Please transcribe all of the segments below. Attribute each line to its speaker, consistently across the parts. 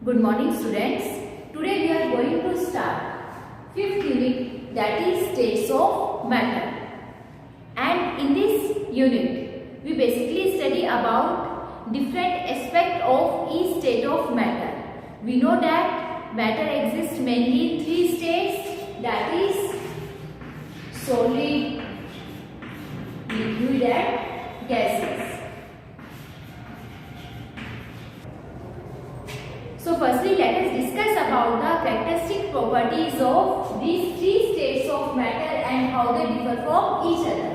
Speaker 1: Good morning students. Today we are going to start 5th unit, that is states of matter. And in this unit we basically study about different aspects of each state of matter. We know that matter exists mainly in 3 states, that is solid, liquid and gases. So firstly let us discuss about the characteristic properties of these 3 states of matter and how they differ from each other.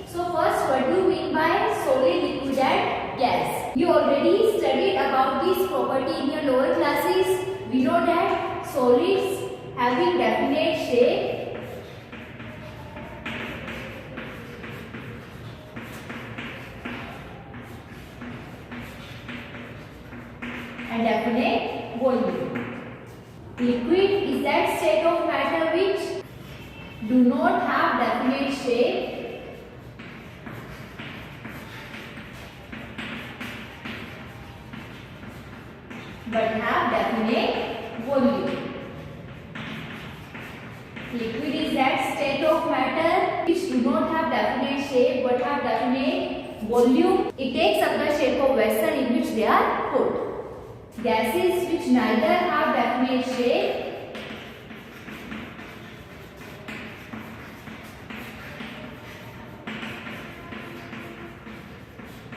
Speaker 1: So first, what do you mean by solid, liquid and gas? You already studied about this property in your lower classes. We know that solids having definite shape and definite volume. Liquid is that state of matter which do not have definite shape but have definite volume. Liquid is that state of matter which do not have definite shape but have definite volume. It takes up the shape of vessel in which they are put. Gases which neither have definite shape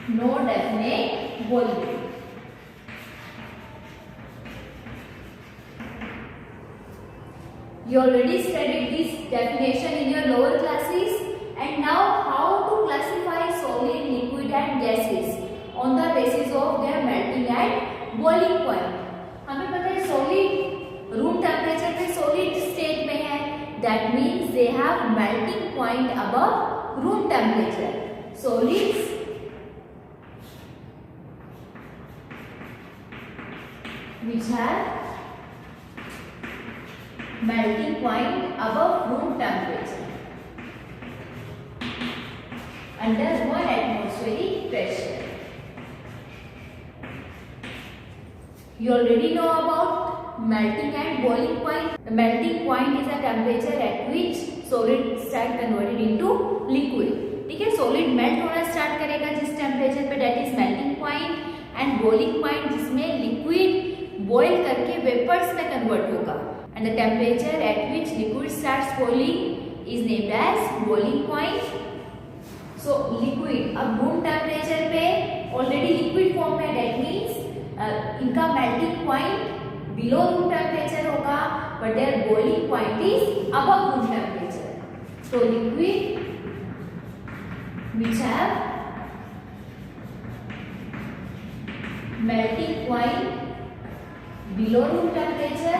Speaker 1: nor definite volume. You already studied this definition in your lower classes, and now how to classify solid, liquid and gases on the basis of their melting and boiling point. हमें पता है solid room temperature पे solid state में है, that means they have melting point above room temperature. Solids which have melting point above room temperature under 1 atmospheric pressure. You already know about melting and boiling point. The melting point is the temperature at which solid start converted into liquid. ठीक है, solid melt होना start करेगा जिस temperature पे, that is melting point, and boiling point जिसमें liquid boil करके vapors में convert होगा, and the temperature at which liquid starts boiling is named as boiling point. So liquid अब room temperature पे already liquid form में, that means इनका melting point below room temperature होगा but their boiling point is above room temperature. So liquid which have melting point below room temperature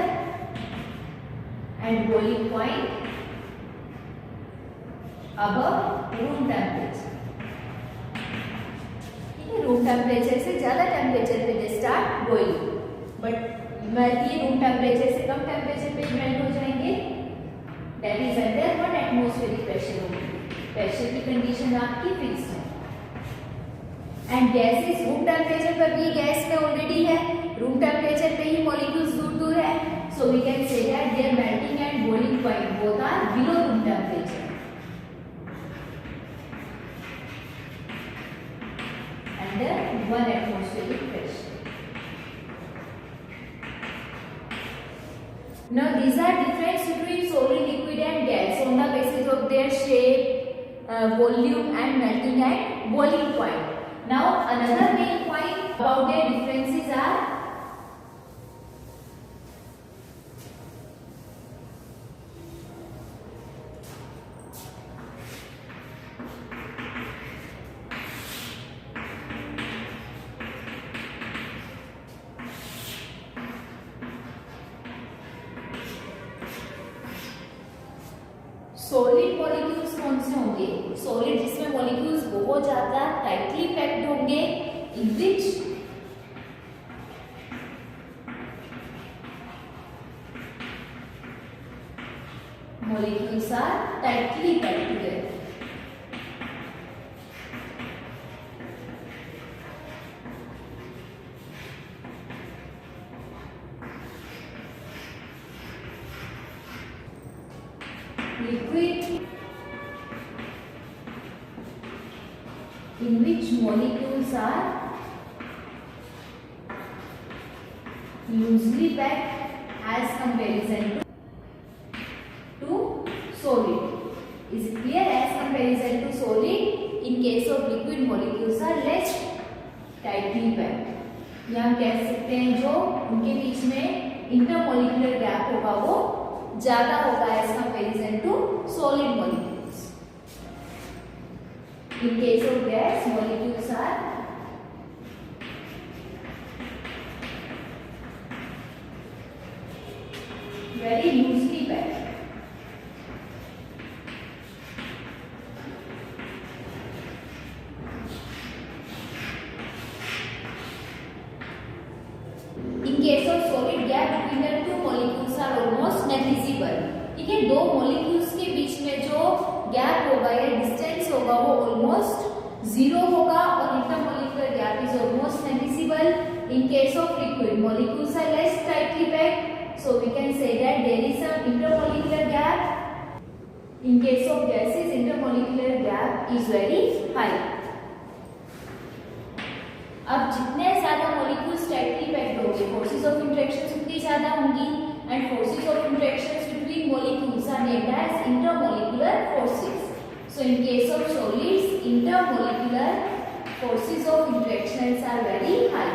Speaker 1: and boiling point above room temperature. Room temperature से ज्यादा temperature पे they start boiling, but melt ये room temperature से कम temperature पे melt हो जाएंगे, that is under 1 atmospheric pressure होगी. प्रेशर की कंडीशन आपकी फिक्स है. एंड गैसेस रूम टेम्परेचर पर भी गैस में ऑलरेडी है, रूम टेम्परेचर पे ही मॉलिक्यूल्स दूर दूर है. So we can say that their melting and boiling point both are below room temperature under 1 atmospheric pressure. Now these are difference between solid, liquid and gas on the basis of their shape, volume and melting and boiling point. Now another main point about their differences are solid molecules कौन से होंगे? Solid जिसमें molecules बहुत ज्यादा tightly packed होंगे, in which molecules are tightly packed together. liquid in which molecules are loosely packed as comparison to solid. Is it clear? As comparison to solid, in case of liquid molecules are less tightly packed. या हम कह सकते हैं जो उनके बीच में intermolecular gap होगा वो ज्यादा होगा as comparison to solid molecules. In case of gas molecules are very loosely packed. In case of solid, gap between the two molecules are almost negligible. ठीक है, दो molecules के बीच में जो gap होगा या distance होगा वो almost zero होगा और intermolecular gap is almost negligible. In case of liquid, molecules are less tightly packed, so we can say that there is some intermolecular gap. In case of gases, intermolecular gap is very high. अब जितने ज्यादा molecules tightly packed होंगे, forces of interactions उतनी ज्यादा होंगी and forces of interactions between molecules are named as intermolecular forces. So in case of solids, intermolecular forces of interactions are very high.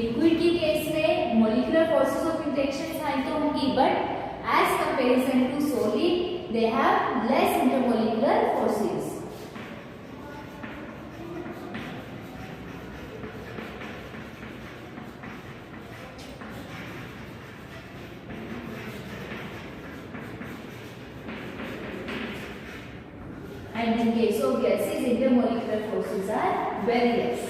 Speaker 1: Liquid के case में molecular forces of interactions high तो होंगी, but as comparison to solid, they have less intermolecular forces. And in case of gases, intermolecular forces are very less.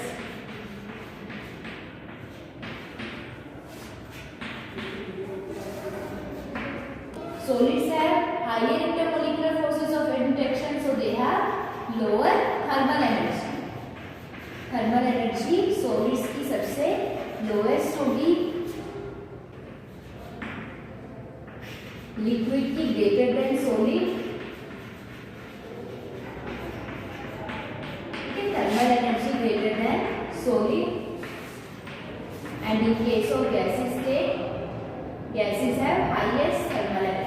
Speaker 1: Solids have higher intermolecular forces of interaction, so they have lower thermal energy. Thermal energy solids की सबसे lowest होगी, liquid की greater than solid. Okay, thermal energy greater than solid. And in case of gases, gases have highest thermal energy.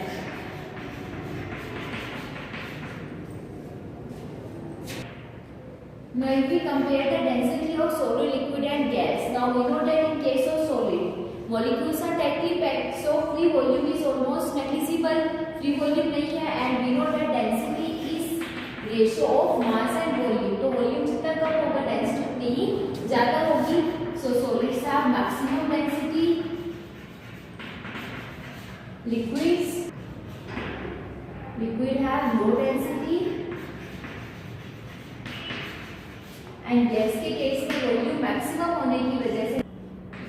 Speaker 1: Now if we compare the density of solid, liquid and gas, now we know that in case of solid, molecules are tightly packed, so free volume is almost negligible, free volume नहीं है, and we know that density is ratio of mass and volume. तो volume जितना कम होगा density उतनी ही ज़्यादा होगी. So solids have maximum density, liquid have low density, and gas के case में वॉल्यूम मैक्सिमम होने की वजह से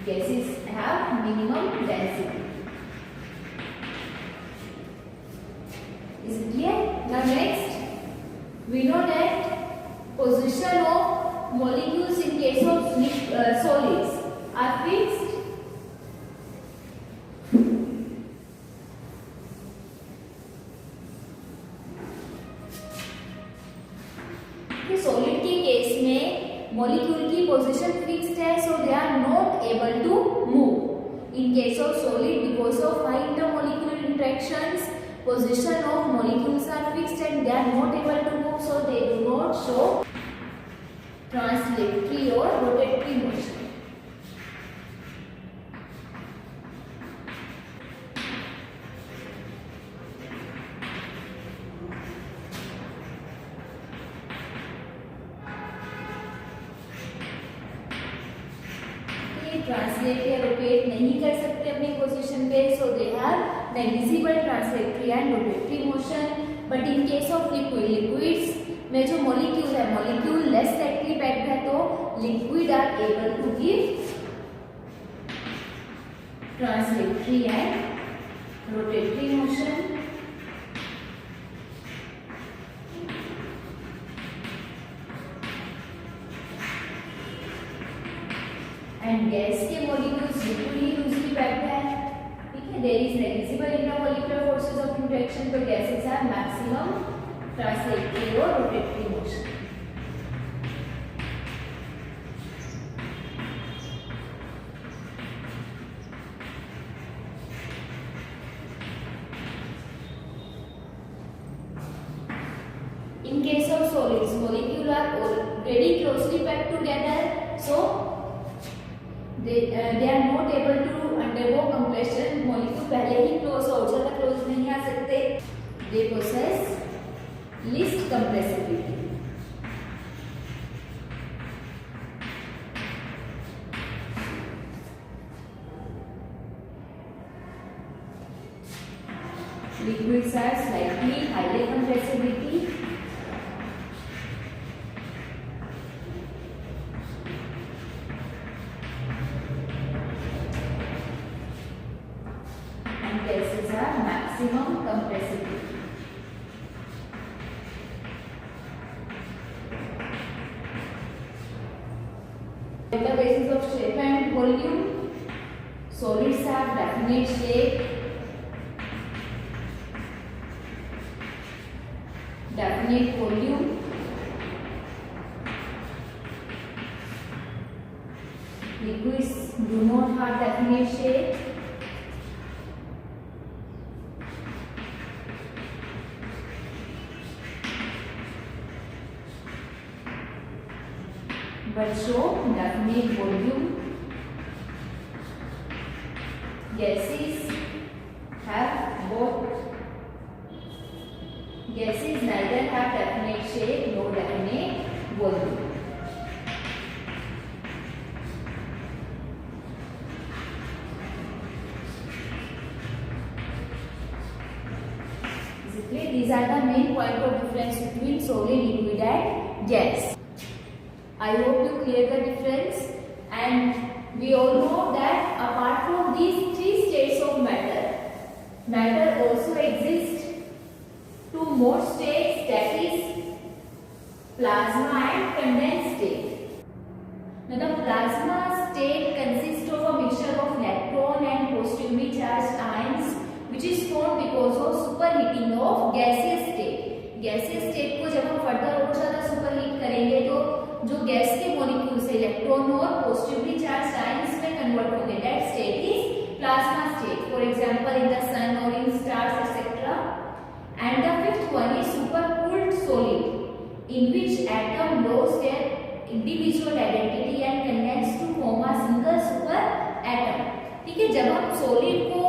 Speaker 1: gases have minimum density. Is it clear? Now next we know that position of molecules in case of solids are fixed. Solid के case में molecule की position fixed है, so they are not able to move. In case of solid, because of high intermolecular interactions, position of molecules are fixed and they are not able to move, so they do not show translatory और rotatory motion. Translate या rotate नहीं कर सकते अपनी position पे, so they have negligible translatory and rotatory motion. But in case of liquids में जो molecule है, मॉलिक्यूल लेस टाइटली पैक्ड है, तो liquid are able to give translatory and rotatory motion. And gas के मॉलिक्यूल्स बिल्कुल ही loosely packed है, ठीक है। There is negligible intermolecular forces of interaction, but gases have maximum translatory or rotatory motion. In case of solids, molecules are very closely packed together, so they are not able to undergo compression. Molecule पहले ही close हो, ज़्यादा close नहीं आ सकते. They possess least compressibility. Liquids are slightly higher compressibility. Gases are maximum compressibility. On the basis of shape and volume, solids have definite shape, definite volume, liquids do not have definite shape. But show definite volume. Gases have both. Gases neither have definite shape nor definite volume. Basically, these are the main point of difference between solid, liquid, and gas. I hope you clear the difference, and we all know that apart from these three states of matter, matter also exists two more states, that is plasma and condensed state. Now the plasma state consists of a mixture of electron and positively charged ions, which is formed because of superheating of gaseous state. Gaseous state को जब हम further और ज़्यादा superheat करेंगे तो जो gas के molecules electron और पॉजिटिवली चार्ज्ड आयंस में कन्वर्ट होंगे. That state is plasma state. For example in the sun और in stars etcetera. And the fifth one is supercooled solid in which atom loss their individual identity and condense to form a single super atom. ठीक है, जब हम solid को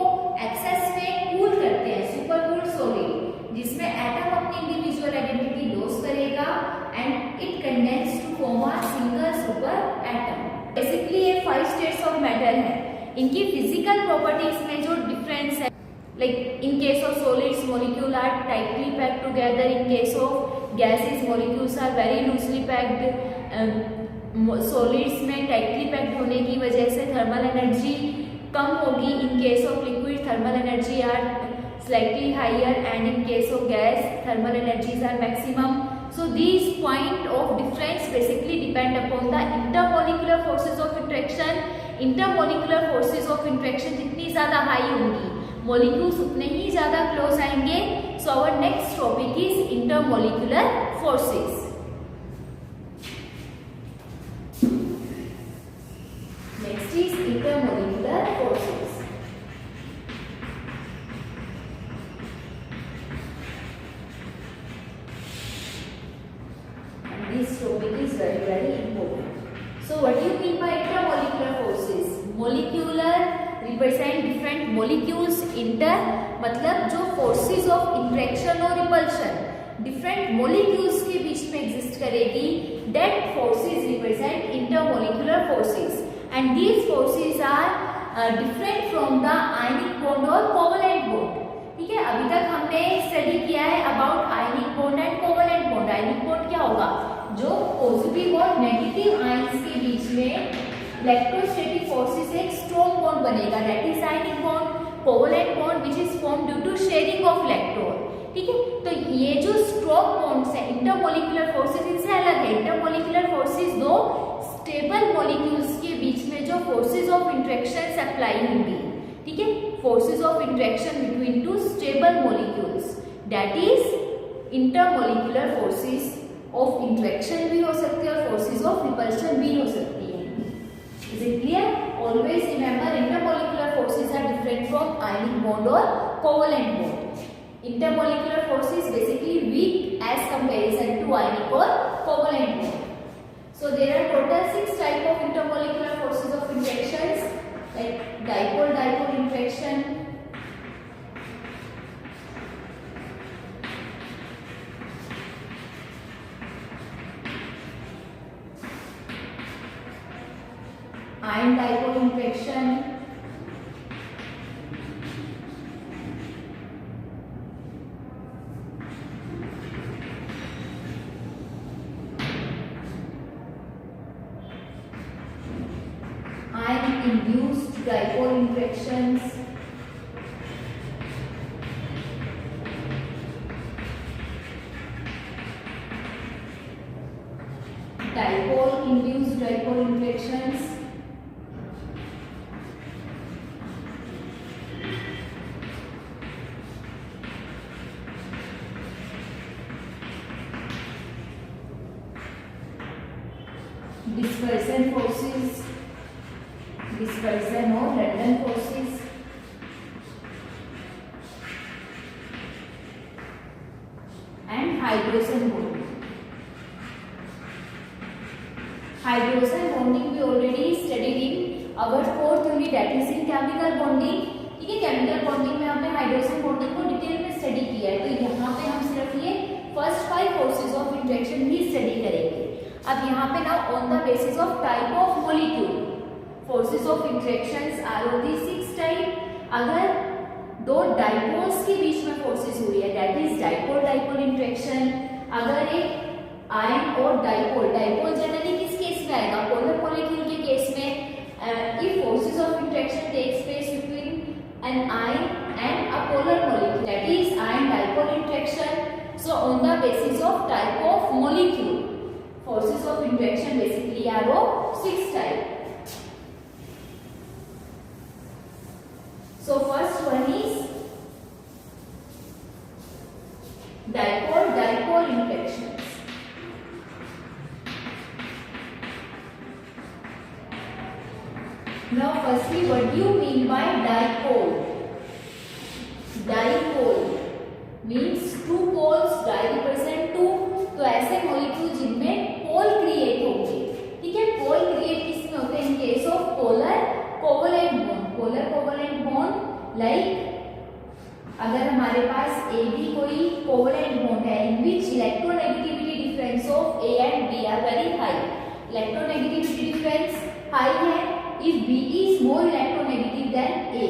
Speaker 1: access में cool करते हैं, supercooled solid जिसमें एटम अपनी इंडिविजुअल आइडेंटिटी लॉस करेगा and it condense to form a single super atom. Basically ये 5 स्टेट्स ऑफ मैटर है. इनकी फिजिकल प्रॉपर्टीज में जो डिफरेंस है, like in case of solids molecule are tightly packed together, in case of gases molecules are very loosely packed. Solids में tightly packed होने की वजह से थर्मल एनर्जी कम होगी. In case of liquid thermal energy are slightly higher, and in case of gas thermal energies are maximum. So these point of difference basically depend upon the intermolecular forces of interaction. Intermolecular forces of interaction जितनी ज़्यादा high होंगी, molecules उतने ही ज़्यादा close आएंगे. So our next topic is intermolecular forces. Next is intermolecular forces. This topic is very important. So what do you mean by intermolecular forces? Molecular represent different molecules. Inter मतलब जो forces of interaction और repulsion different molecules के बीच में exist करेगी, that forces represent intermolecular forces, and these forces are different from the ionic bond or covalent bond. ठीक है, अभी तक हमने स्टडी किया है about ionic bond and covalent bond. Ionic bond क्या होगा? जो पॉजिटिव और नेगेटिव आयंस के बीच में इलेक्ट्रोस्टैटिक फोर्सेस से एक स्ट्रॉन्ग बॉन्ड बनेगा, that is ionic bond. Covalent bond which is form due to sharing of electron. ठीक है, तो ये जो स्ट्रॉन्ग बॉन्ड्स है इंटरमोलिकुलर फोर्सेस, इनसे अलग है. इंटरमोलिकुलर फोर्सेस दो स्टेबल मॉलिक्यूल्स के बीच में जो फोर्सेज ऑफ इंटरेक्शन अप्लाई होंगी, ठीक है, forces of interaction between two stable molecules, that is intermolecular forces of interaction भी हो सकती है और फोर्सेज ऑफ रिपल्शन भी हो सकती है। Is it clear? Always remember intermolecular forces are different from ionic bond और covalent bond. Intermolecular forces basically weak as comparison to ionic और covalent bond. So there are total 6 type of intermolecular forces of interactions, like dipole-dipole interaction, ion dipole interaction, ion-induced dipole interactions, dipole-induced dipole interactions, dispersion forces, dispersion or London forces, and hydrogen bonding. Hydrogen bonding we already studied in our 4th unit, that is in chemical bonding. ठीक है, chemical bonding में हमने hydrogen bonding को detail में study किया है, तो यहाँ पे हम सिर्फ ये फर्स्ट 5 फोर्सेज ऑफ इंटरेक्शन ही स्टडी करेंगे। अब यहाँ पे ना on the basis of type of molecule forces of interactions are of the 6 type. अगर दो डाइपोल्स के बीच में फोर्सेज हुई है, that is dipole dipole interaction. अगर एक आयन और डाइपोल, डाइपोल जनरली किस केस में आएगा? पोलर मॉलिक्यूल के केस में। If forces of interaction takes place between an ion and a polar molecule, that is ion dipole interaction. So on the basis of type of molecule forces of interaction basically are of 6 type. So first one is dipole dipole interactions. Now firstly, what do you mean by dipole? Dipole means two poles, di represent 2, तो ऐसे molecule जिनमें पोल create होंगे, ठीक है। पोल create किसमें होते हैं? In case of polar covalent bond. Polar covalent bond like अगर हमारे पास ए बी कोई कोवलेंट बॉन्ड है in which electronegativity difference of A and B are very high, electronegativity difference high है if B is more electronegative than A,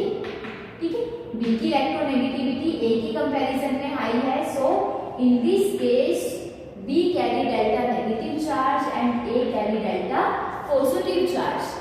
Speaker 1: ठीक है। B की electronegativity ए की कंपैरिजन में हाई है, so in this case B carry delta negative charge and A carry delta positive charge.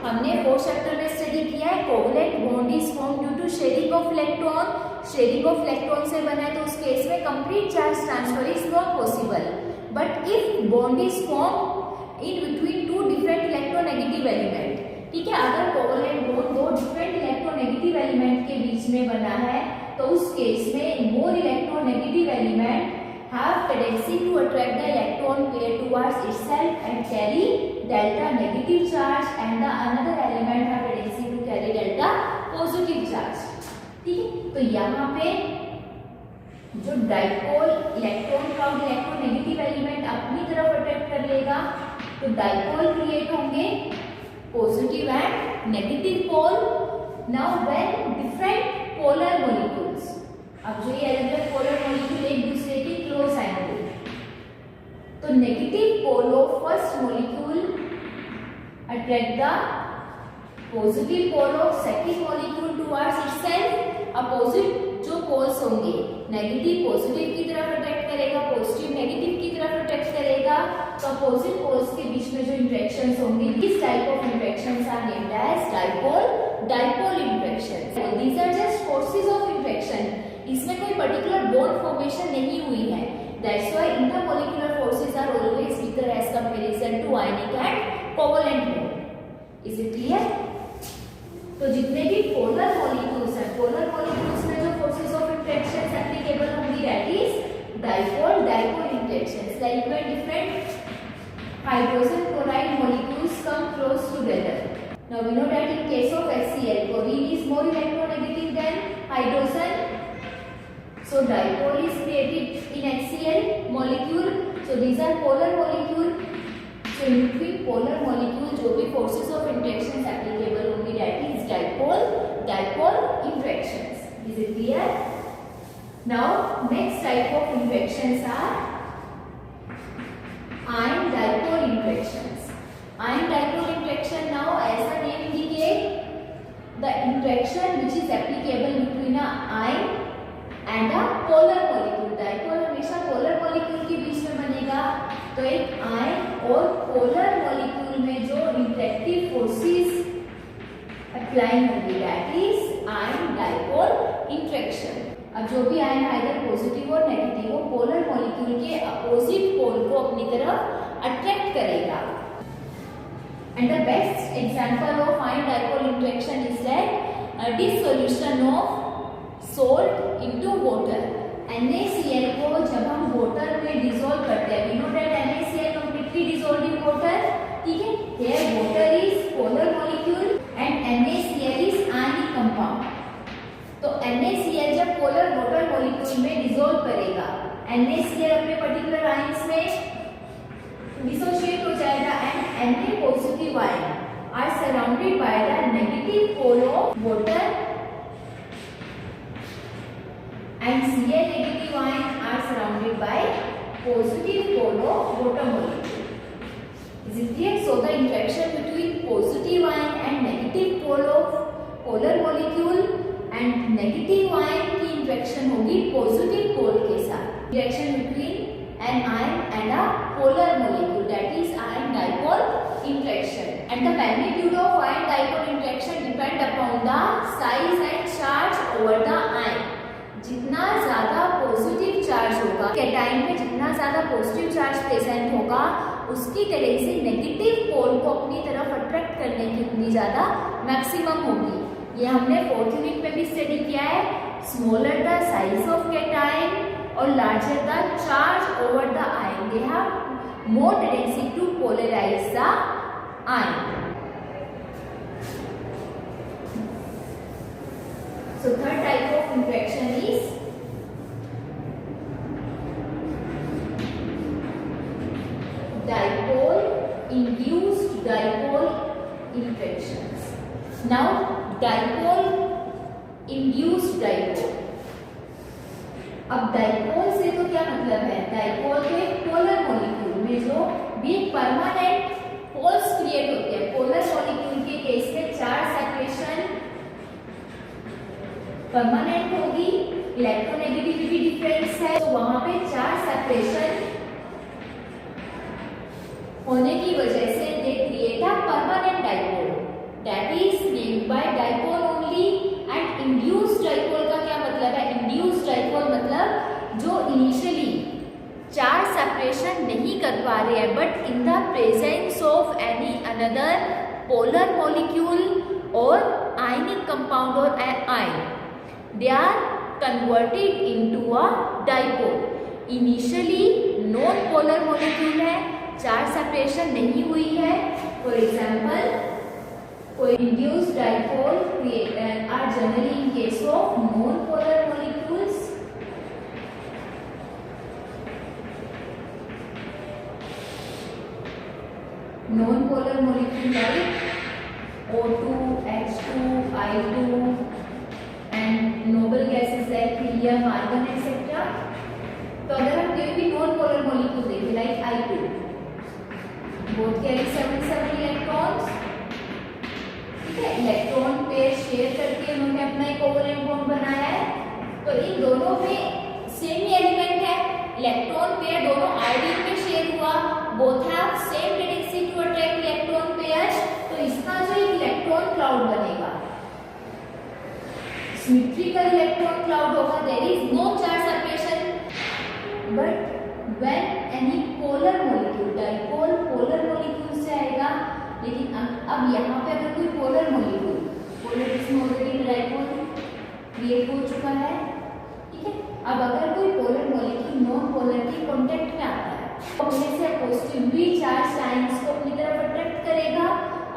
Speaker 1: हमने 4th chapter में study किया है covalent bond is form due to sharing of electron. Sharing of electron से बना है तो उस केस में complete charge transfer is not possible. But if bond is form in between 2 different electronegative element, ठीक है, अगर covalent bond 2 different electronegative element के बीच में बना है तो उस केस में more electronegative element have tendency to attract the electron pair towards itself and carry delta negative charge, and the another element have tendency to carry delta positive charge, ठीक है। तो यहाँ पे जो डाइपोल इलेक्ट्रॉन का electronegative element अपनी तरफ attract कर लेगा तो डाइपोल क्रिएट होंगे, positive and negative pole. Now when different polar molecules, अब जो ये अलग अलग पोलर मॉलिक्यूल एक दूसरे के क्लोज आएंगे तो negative pole of first molecule attract the positive pole of second molecule towards itself. Opposite जो पोल्स होंगे, नेगेटिव पॉजिटिव की तरफ अट्रैक्ट करेगा, पॉजिटिव नेगेटिव की तरफ अट्रैक्ट करेगा, तो अपोजिट पोल्स के बीच में जो इंटरेक्शंस होंगे, this type of interactions are named as dipole dipole interactions. These are just forces of interaction, इसमें कोई पर्टिकुलर बॉन्ड फॉर्मेशन नहीं हुई है। That's why intermolecular forces are always weaker as comparison to ionic and covalent bond. Is it clear? तो जितने भी polar molecules हैं, polar molecules में जो फोर्सेस ऑफ इंटरेक्शन एप्लीकेबल होंगी that is dipole dipole interactions, like when different hydrogen chloride molecules come close together. Now we know that in case of HCl, chlorine is more electronegative than hydrogen. So dipole is created in HCl molecule. So these are polar molecule. So in between polar molecule जो भी forces of interactions applicable होंगी that is dipole dipole interactions. Is it clear? Now next type of interactions are ion dipole interactions. Ion dipole interaction, now as the name indicate, the interaction which is applicable between a ion and a polar molecule. Dipole हमेशा polar molecule के बीच में बनेगा, तो एक ion और polar molecule में जो interactive forces apply होंगी that is ion dipole interaction. अब जो भी आयन आइदर पॉजिटिव और नेगेटिव हो, पोलर मॉलिक्यूल के अपोजिट पोल को अपनी तरफ अट्रैक्ट करेगा. And the best example of ion dipole interaction is that dissolution of salt into water. NaCl को जब हम वाटर में डिसॉल्व करते हैं, we know that NaCl completely dissolved in water. ठीक है, here water is polar molecule and NaCl is ionic compound. तो NaCl जब पोलर वाटर मॉलिक्यूल में डिसॉल्व करेगा, NaCl अपने पर्टिकुलर आयंस में डिसोशिएट हो जाएगा and Na positive ion are surrounded by the negative pole of water and Cl negative ion are surrounded by positive pole of water molecule. Is it clear? So the interaction between positive ion and negative pole of polar molecule and negative ion की interaction होगी positive pole के साथ. Interaction between an ion and a polar molecule that is ion dipole interaction. And the magnitude of ion dipole interaction depend upon the size and charge over the ion. जितना ज्यादा positive charge होगा cation में, जितना ज्यादा positive charge present होगा, उसकी tendency negative पोल को अपनी तरफ अट्रैक्ट करने की उतनी ज्यादा मैक्सिमम होगी. ये हमने 4th यूनिट में भी स्टडी किया है. Smaller the size of cation और larger the charge over the ion, they have more tendency to polarise the ion. So third type of interaction is dipole induced dipole interactions. Now dipole induced dipole. अब dipole से तो क्या मतलब है? Dipole के polar molecule में जो भी परमानेंट पोल्स क्रिएट होते हैं, पोलर मॉलिक्यूल के केस में चार्ज सेपरेशन परमानेंट होगी, इलेक्ट्रोनेगेटिविटी डिफरेंस है, तो वहां पे चार्ज सेपरेशन होने की वजह से they create a permanent dipole that is named by dipole only. And induced dipole का क्या मतलब है? इंड्यूस्ड डाइपोल मतलब जो इनिशियली चार्ज सेपरेशन नहीं कर पा रहे हैं, but in the presence of any another polar molecule और आयनिक कंपाउंड और ion, they are converted into a dipole. Initially non polar molecule है, चार्ज सेपरेशन नहीं हुई है. For example, कोई induced dipole are generally in case of non polar molecules. Non polar molecule like O2, H2, I2 and noble gases like helium, argon etc. तो अगर हम कोई भी नॉन पोलर मॉलिक्यूल देखें like I2, both carry 7 electrons. ठीक है, electron pair share करके उन्होंने अपना एक कोवलेंट बॉन्ड बनाया है. तो इन दोनों में सेम ही एलिमेंट है, इलेक्ट्रॉन पेयर दोनों आयोडीन में शेयर हुआ, both have same tendency to attract electron pairs. तो इसका जो एक इलेक्ट्रॉन क्लाउड बनेगा, सिमेट्रिकल इलेक्ट्रॉन क्लाउड होगा, there is no charge separation. But when any polar molecule, dipole polar molecule से आएगा, लेकिन अब यहाँ पे अगर क्रिएट हो चुका है। ठीक है, अब अगर कोई पोलर मॉलिक्यूल नॉन पोलर के कांटेक्ट में आता है तो उनमें से पॉजिटिवली चार्ज आयंस को अपनी तरफ अट्रैक्ट करेगा।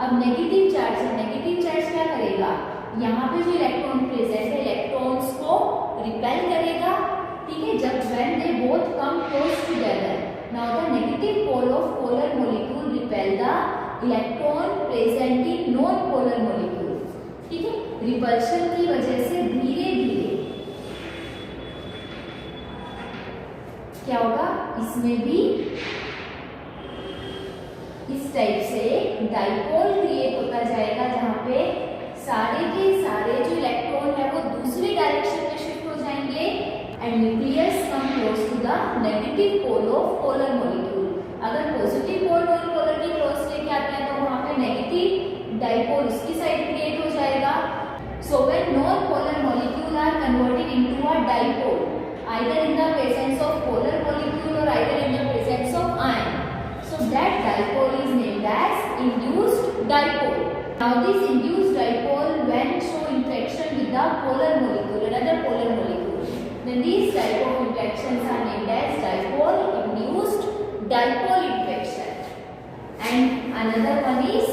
Speaker 1: अब नेगेटिव चार्ज है, नेगेटिव चार्ज क्या करेगा, यहाँ पे जो इलेक्ट्रॉन प्रेजेंट है इलेक्ट्रॉन्स को रिपेल करेगा। ठीक है, जब when they both come close together, now the negative pole of polar molecule repel the electron present in non polar molecule. ठीक है, रिपल्शन की वजह से धीरे धीरे क्या होगा, इसमें भी इस टाइप से डाइपोल क्रिएट होता जाएगा, जहां पे सारे के सारे जो इलेक्ट्रॉन है वो दूसरी डायरेक्शन में शिफ्ट हो जाएंगे and nucleus come close to the negative pole of polar molecule. अगर पॉजिटिव पोल नॉन पोलर की क्रॉस लेके आते हैं तो वहां पे नेगेटिव डाइपोल उसकी साइड क्रिएट हो जाएगा। So when non polar molecule are converted into a dipole either in the presence of polar molecule or either in the presence of ion, so that dipole is named as induced dipole. Now this induced dipole when show interaction with the polar molecule, another polar molecule, then these type of interactions are named as dipole induced dipole interaction. And another one is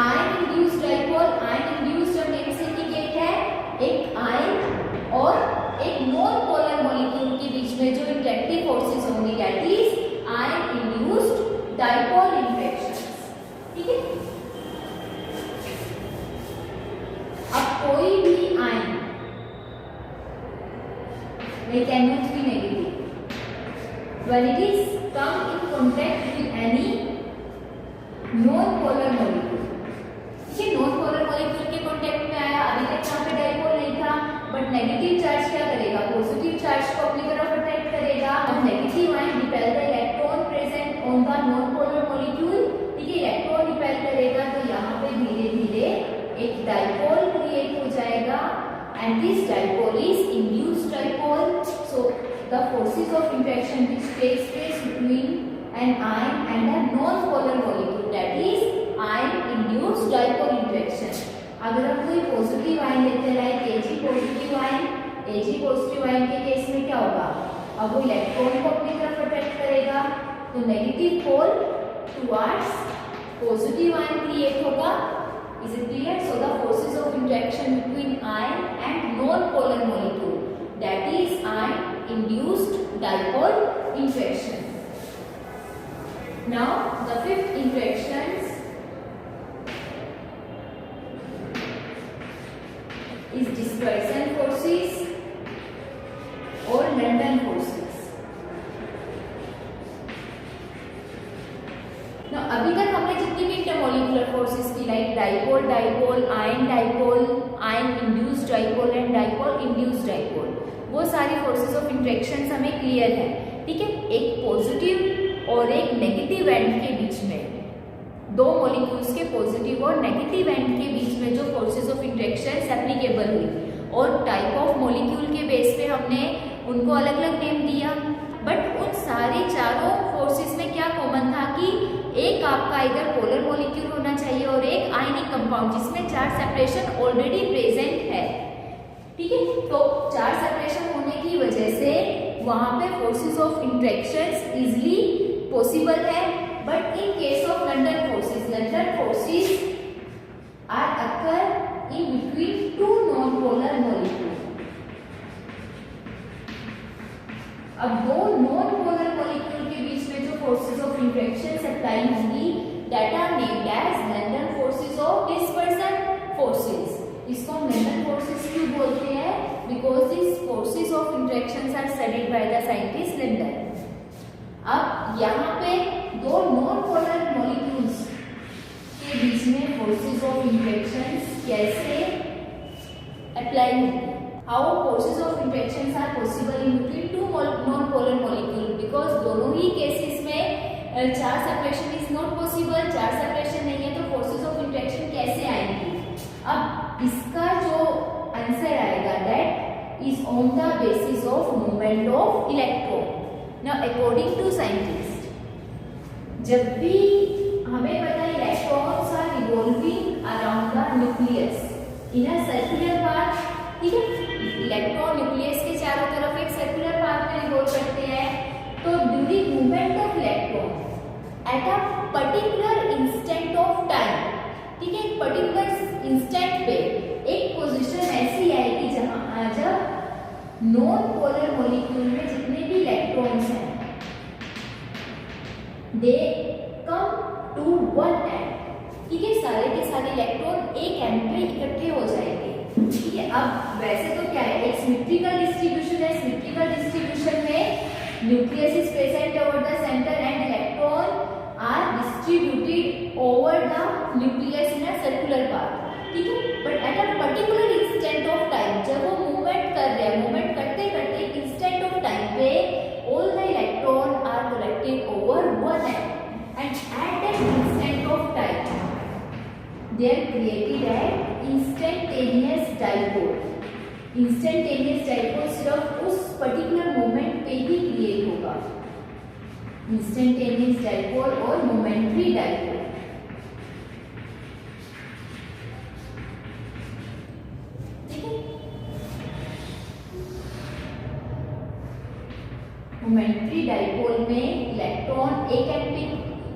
Speaker 1: ion induced dipole. ion induced हम देख सकते हैं क्या है, एक ion और एक non polar molecule के बीच में जो इंटरेक्टिव फोर्सेस होंगी that is ion induced dipole interactions. ठीक है, अब कोई भी ion can not be negative when it is come in contact with any non polar molecule. ठीक है, नॉन पोलर मॉलिक्यूल के कांटेक्ट में आया, अभी तक यहाँ पे डाइपोल नहीं था, बट नेगेटिव चार्ज क्या करेगा, पॉजिटिव चार्ज को अपनी तरफ अट्रैक्ट करेगा। अब negative ion repel the electron present on the non polar molecule. ठीक है, इलेक्ट्रॉन रिपेल करेगा तो यहाँ पे धीरे धीरे एक डाइपोल क्रिएट हो जाएगा and this dipole is induced dipole. So the forces of interaction which takes place between an ion and a non polar molecule that is ion induced dipole interaction. अगर हम कोई पॉजिटिव आयन लेते हैं like Ag positive ion, Ag positive ion के case में क्या होगा, अब वो इलेक्ट्रॉन को अपनी तरफ अट्रैक्ट करेगा तो negative pole towards positive ion create होगा। Is it clear? So the forces of interaction between ion and non polar molecule that is ion induced dipole interaction. Now the fifth interaction is dispersion forces or London forces. Now अभी तक हमने जितनी भी intermolecular forces की like dipole, dipole, ion dipole, ion induced dipole and dipole induced dipole, वो सारी forces of interactions हमें clear है। ठीक है, एक पॉजिटिव और एक नेगेटिव एंड के बीच में, दो मॉलिक्यूल्स के पॉजिटिव और नेगेटिव एंड के बीच में जो फोर्सेस ऑफ इंटरेक्शंस एप्लीकेबल हुई, और टाइप ऑफ मॉलिक्यूल के बेस पे हमने उनको अलग अलग नेम दिया, बट उन सारी चारों फोर्सेस में क्या कॉमन था कि एक आपका इधर पोलर मॉलिक्यूल होना चाहिए और एक आयनिक कंपाउंड जिसमें चार्ज सेपरेशन ऑलरेडी प्रेजेंट है। ठीक है, तो चार्ज सेपरेशन होने की वजह से वहां पे forces of interactions easily possible है। But in case of London forces are occur in between two non-polar molecules. अब दो non-polar molecule के बीच में जो forces of interaction अप्लाई होंगी that are named as London forces or dispersion forces. इसको हम London forces क्यों बोलते हैं? Because these forces of interactions are studied by the scientist London. अब यहाँ पे दो नॉन पोलर मॉलिक्यूल्स के बीच में फोर्सेस ऑफ इंटरेक्शंस कैसे अप्लाई होंगे? How forces of interactions are possible in between two non polar molecule, because दोनों ही केसेस में charge separation is not possible, charge separation नहीं है तो फोर्सेस ऑफ इंटरेक्शन कैसे आएंगी? अब इसका जो आंसर आएगा that is on the basis of movement of electron. Now according to scientist, जब भी हमें पता है electrons are revolving around the nucleus in a circular path, ठीक है। इलेक्ट्रॉन न्यूक्लियस के चारों तरफ एक सर्कुलर पाथ में रिवॉल्व करते हैं। तो during movement of electron eight a particular instant of time, ठीक है, एक पर्टिकुलर इंस्टेंट पे एक पोजीशन ऐसी आएगी जहां जब नॉन पोलर मॉलिक्यूल में जितने भी इलेक्ट्रॉन्स हैं दे कम टू वन एंड, ठीक है, सारे के सारे इलेक्ट्रॉन एक एंड पे इकट्ठे हो जाएंगे, ठीक है। अब वैसे तो क्या है, एक सिमेट्रिकल डिस्ट्रीब्यूशन है। सिमेट्रिकल डिस्ट्रीब्यूशन में nucleus is present over the centre and electron are distributed over the nucleus in a circular path, ठीक है। But at a particular instant of time, जब वो मूवमेंट कर रहे हैं, मूवमेंट करते करते एक इंस्टेंट ऑफ टाइम पे all the electron are collected over one and at that instant of time they are created at instantaneous dipole। Instantaneous dipole सिर्फ उस पर्टिकुलर मोमेंट पे ही क्रिएट होगा, इंस्टेंटेनियस डाइपोल और मोमेंट्री डाइपोल। मोमेंट्री डाइपोल में electron एक end पे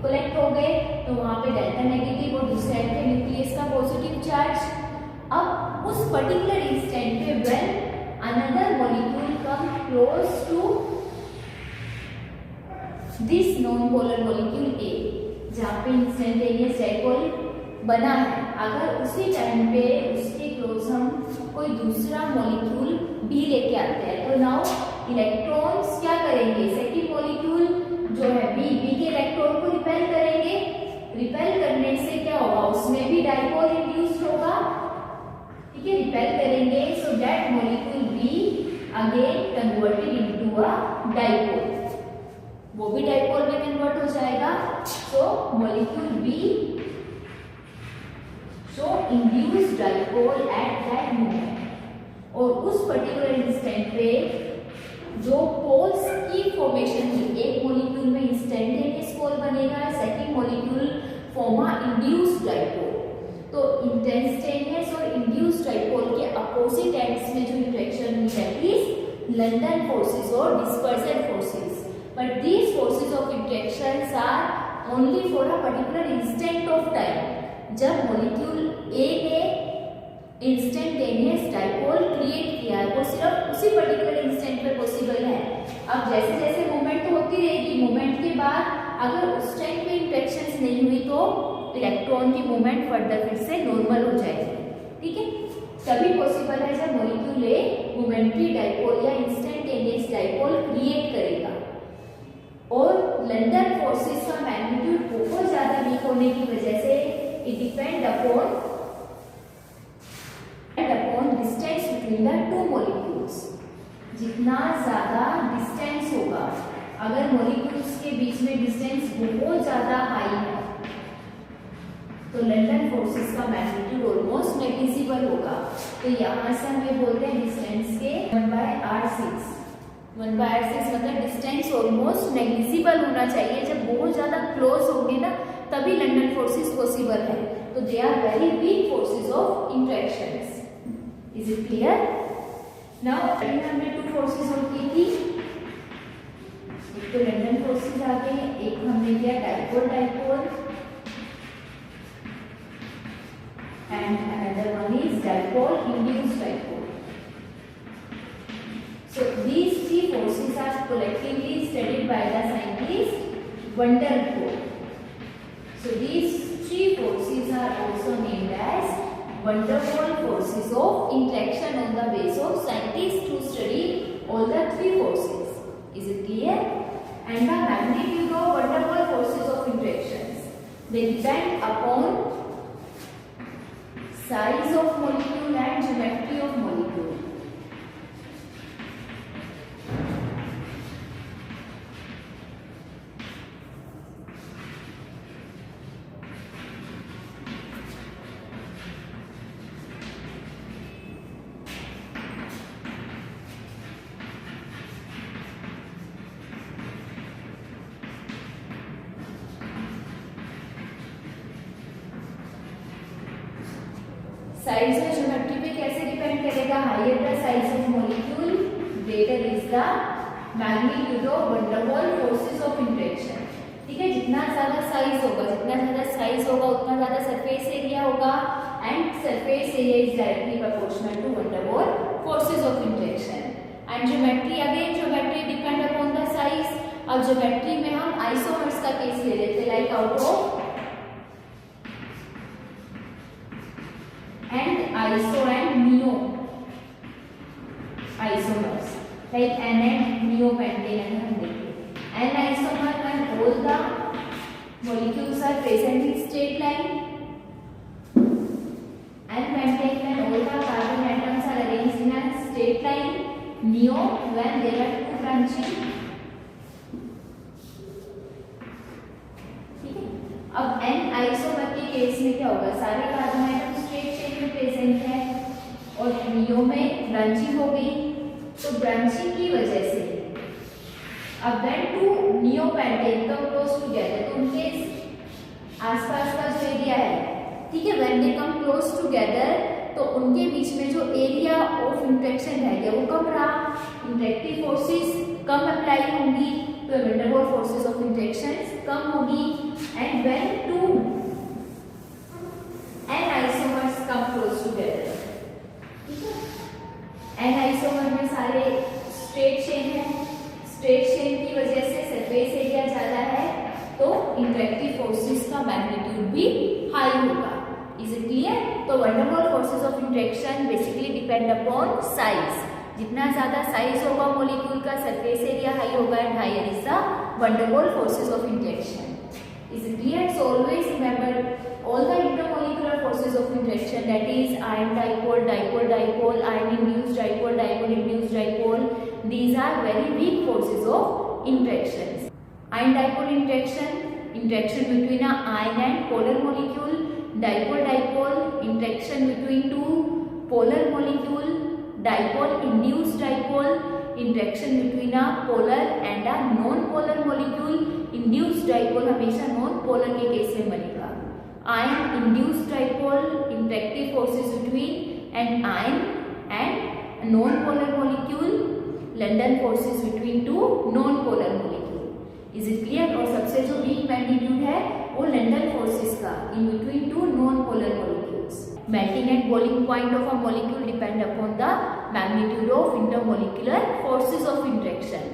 Speaker 1: collect हो गए, तो वहां पे डेल्टा नेगेटिव और दूसरे एंड पे न्यूक्लियस का पॉजिटिव चार्ज। अब उस पर्टिकुलर इंस्टेंट पे when another molecule come close to this non polar molecule A, जहां पे इंस्टेंटेनियस डाइपोल बना है, अगर उसी टाइम पे उसके क्लोज हम कोई दूसरा मॉलिक्यूल बी लेके आते हैं, तो नाउ इलेक्ट्रॉन्स क्या करेंगे, सेकेंड मॉलिक्यूल जो है बी के इलेक्ट्रॉन को रिपेल करेंगे। रिपेल करने से क्या होगा, उसमें भी डाइपोल इंड्यूस्ड होगा, ठीक है, रिपेल करेंगे, so that molecule B again converted into a dipole, वो भी डाइपोल में कन्वर्ट हो जाएगा। So molecule B show induced dipole at that moment, और उस पर्टिकुलर इंस्टेंट पे जो पोल्स की फॉर्मेशन हुई, एक मॉलिक्यूल में इंस्टेंटेनियस पोल बनेगा, second molecule form a induced dipole. तो इंस्टेंटेनियस और इंड्यूस्ड डाइपोल के अपोजिट एंड्स में जो इंटरेक्शन हुई है इज लंडन फोर्सेस और dispersion forces, but these forces of interactions are only for a particular instant of time. जब मॉलिक्यूल ए ने इंस्टेंटेनियस डाइपोल क्रिएट किया है, वो सिर्फ उसी पर्टिकुलर इंस्टेंट पे पॉसिबल है। अब जैसे जैसे मूवमेंट होती रहेगी, मूवमेंट के बाद अगर उस टाइम पे इंटरेक्शंस नहीं हुई तो इलेक्ट्रॉन की मूवमेंट फर्दर फिर से नॉर्मल हो जाएगी, ठीक है। तभी पॉसिबल है जब मॉलिक्यूल ए मोमेंट्री डाइपोल या इंस्टेंटेनियस डाइपोल क्रिएट करेगा। और लंडन फोर्सेस का मैग्नीट्यूड बहुत ज्यादा वीक होने की वजह से it depend upon distance between the two molecules. जितना ज्यादा डिस्टेंस होगा, अगर मॉलिक्यूल्स के बीच में डिस्टेंस बहुत ज्यादा हाई है तो लंडन फोर्सेस का मैग्नीट्यूड ऑलमोस्ट नेग्लिजिबल होगा। तो यहाँ से हम ये बोलते हैं डिस्टेंस के 1/r6। 1/r6 मतलब डिस्टेंस ऑलमोस्ट नेग्लिजिबल होना चाहिए। जब बहुत ज्यादा क्लोज होंगे ना तभी लंडन फोर्सेस पॉसिबल है। तो they are very weak forces of interactions. Is it clear? Now हमने टू फोर्सेस और की थी, एक तो लंडन फोर्सेस आ गए, एक हमने किया dipole dipole and another one is dipole induced dipole. So these three forces are collectively studied by the scientist Van der Pol. So these three forces are also named as Van der Pol forces of interaction on the base of scientists to study all the three forces. Is it clear? And the magnitude of Van der Pol forces of interactions, they depend upon size of molecule and geometry of molecule. Size और geometry पे कैसे depend करेगा, higher the size of molecule greater is the magnitude of van der Waals forces of interaction. ठीक है, जितना ज्यादा size होगा उतना ज्यादा सरफेस एरिया होगा, and surface area is directly proportional to van der Waals forces of interaction. And geometry, again geometry depend upon the size. अब geometry में हम आइसोमर्स का केस ले लेते, like out of and iso and neo isomers like N and neo pentane हम देखते। N isomer when all the molecules are present in straight line, N pentane when all the carbon atoms are arranged in a straight line, neo when there are two branching। ठीक है, अब N isomer के case में क्या होगा, सारे carbon atom present है और नियो में ब्रांचिंग हो गई, तो ब्रांचिंग की वजह से अब when two neopentane come close together, तो उनके आसपास का जो एरिया है, ठीक है, when they come close together तो उनके बीच में जो एरिया ऑफ इंटरेक्शन है वो कम रहा, इंटरेक्टिव फोर्सेस कम अप्लाई होंगी, तो van der Waals forces of interaction कम होगी। And when two N isomers come close together, ठीक है, N isomer में सारे स्ट्रेट चेन है, स्ट्रेट चेन की वजह से सरफेस एरिया ज्यादा है, तो इंटरेक्टिव फोर्सेस का मैग्नीट्यूड भी हाई होगा। Is it clear? तो van der Waals forces of interaction basically depend upon size. जितना ज्यादा साइज होगा मॉलिक्यूल का, सरफेस एरिया हाई होगा, and higher is the van der Waals forces of interaction. Is it clear? So always remember all the intermolecular forces of interaction, that is ion dipole, dipole dipole, ion induced dipole, dipole induced dipole, these are very weak forces of interactions. Ion dipole interaction between a ion and polar molecule, dipole dipole interaction between two polar molecule, dipole induced dipole interaction between a polar and a non-polar molecule, induced dipole हमेशा non-polar के case में बनेगा। Ion induced dipole interactive forces between an ion and non-polar molecule, London forces between two non-polar molecule। Is it clear? और सबसे जो weak magnitude है वो London forces का in between two non-polar molecules। Melting and boiling point of a molecule depend upon the magnitude of intermolecular forces of interaction।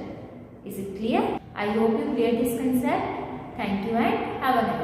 Speaker 1: Is it clear? I hope you clear this concept. Thank you and have a nice day.